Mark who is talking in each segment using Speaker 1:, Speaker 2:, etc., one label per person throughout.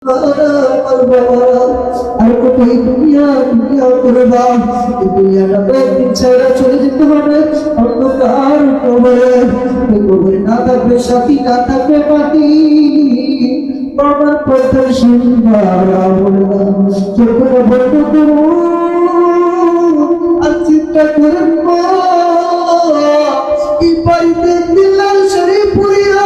Speaker 1: আর কোথায় দুনিয়া দুনিয়া করবা, এই দুনিয়াটা তো একদিন ছেড়ে চলে যেতে হবে অন্ধকার কবরে। কবরে না থাকবে সাথী, না থাকবে পাখি, আমার কথা শুনবার বলবা যখন বলবো আর চিন্তা করেন এই বাড়িতে দিলাম শরীফ পুরিয়া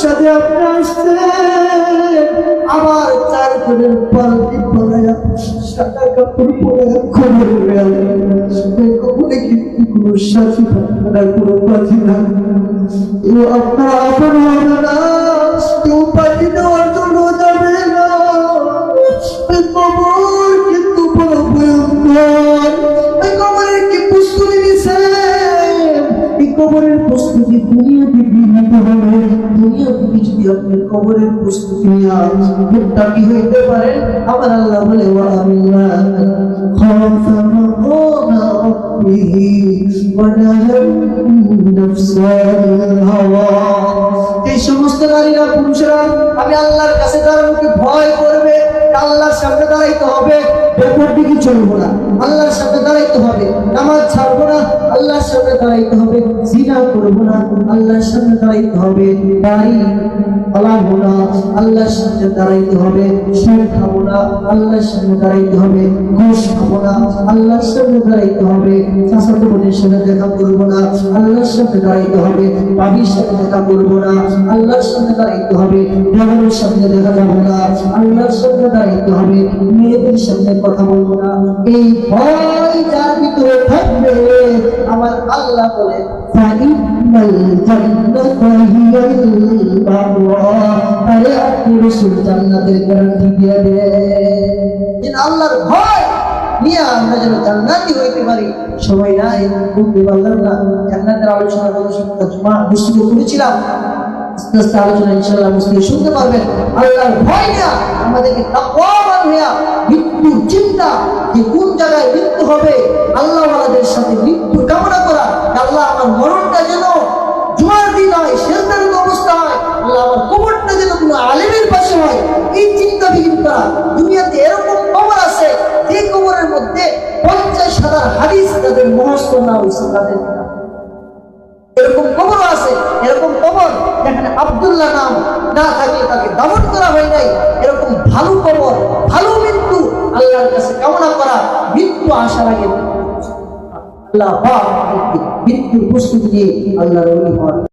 Speaker 1: সাথে আপনি আসছেন, আবার চার দিনের পাল্টি পড়ায়া সাদা কাপড় পরে খবরে কবরে কিন্তু কোনো সাথী থাকবে না, কোনো পাখি না। আপনার আপন হবে না, কেউ পাখি দেওয়ার জন্য যাবে না। কবর কিন্তু বড় ভয়ঙ্কর। এই কবরের কি প্রস্তুতি নিছেন? এই কবরের প্রস্তুতি দুনিয়াতে নিতে হবে। দুনিয়াতে যদি আপনি কবরের প্রস্তুতি মুত্তাকি হইতে পারেন, আমার আল্লাহ বলে এই সমস্ত নারীরা পুরুষরা আমি আল্লাহর কাছে দাঁড়ানোকে ভয় করবে, আল্লাহর সামনে দাঁড়াইতে হবে, বেপর দিকে চলবো না, আল্লাহর সামনে দাঁড়াইতে হবে, নামাজ ছাড়বো না, আল্লাহর সামনে দাঁড়াইতে হবে, জিনা করবো না, আল্লাহর সামনে দাঁড়াইতে হবে, দাড়ি পালাবো না, আল্লাহর সামনে দাঁড়াইতে হবে, সুদ খাবো না, আল্লাহর সামনে দাঁড়াইতে হবে, ঘুষ খাবো না, আল্লাহর সামনে দাঁড়াইতে হবে, চাচাতো বোনের সাথে দেখা করবো না, আল্লাহর সামনে দাঁড়াইতে হবে, বাবির সাথে দেখা করবো না, আল্লাহর সামনে দাঁড়াইতে হবে, দেওয়ারের সামনে দেখা যাবো না, আল্লাহর সামনে দাঁড়াইতে হবে, মেয়েদের সামনে কথা বলবো না। এই ভয় যার ভিতরে থাকবে, আমার আল্লাহ বলে জান্নাতের গ্যারান্টি দিয়ে দেন। আল্লাহর ভয় নিয়ে আমরা যেন জান্নাতি হইতে পারি, সবাই নাই বলতে পারলাম না। জান্নাতের আলোচনা বুঝতে করেছিলাম, আস্তে আস্তে আলোচনা ইনশাআল্লাহ বুঝতে শুনতে পারবেন। আল্লাহর ভয় না আমাদেরকে তাকওয়াবান হইয়া মৃত্যুর চিন্তা, যে কোন জায়গায় মৃত্যু হবে, আল্লাহওয়ালাদের সাথে মৃত্যু কামনা করা, আল্লাহ আমার মরণটা যেন জুমার দিন হয়, শেষদারিত অবস্থা হয়, আল্লাহ আমার কবরটা যেন কোনো আলেমের পাশে হয়, এই চিন্তা বিহীন করা। দুনিয়াতে এরকম কবর আছে যে কবরের মধ্যে 50,000 হাদিস তাদের মুখস্থ না হয়েছে, তাদের এরকম কবর আছে। এরকম কবর যেখানে আব্দুল্লাহ নাম না থাকলে তাকে দাফন করা হয় নাই। এরকম ভালো কবর, ভালো মৃত্যু আল্লাহর কাছে কামনা করা, মৃত্যু আসার আগে আল্লাহ মৃত্যুর প্রস্তুতি নিয়ে আল্লাহর ওলি হওয়া।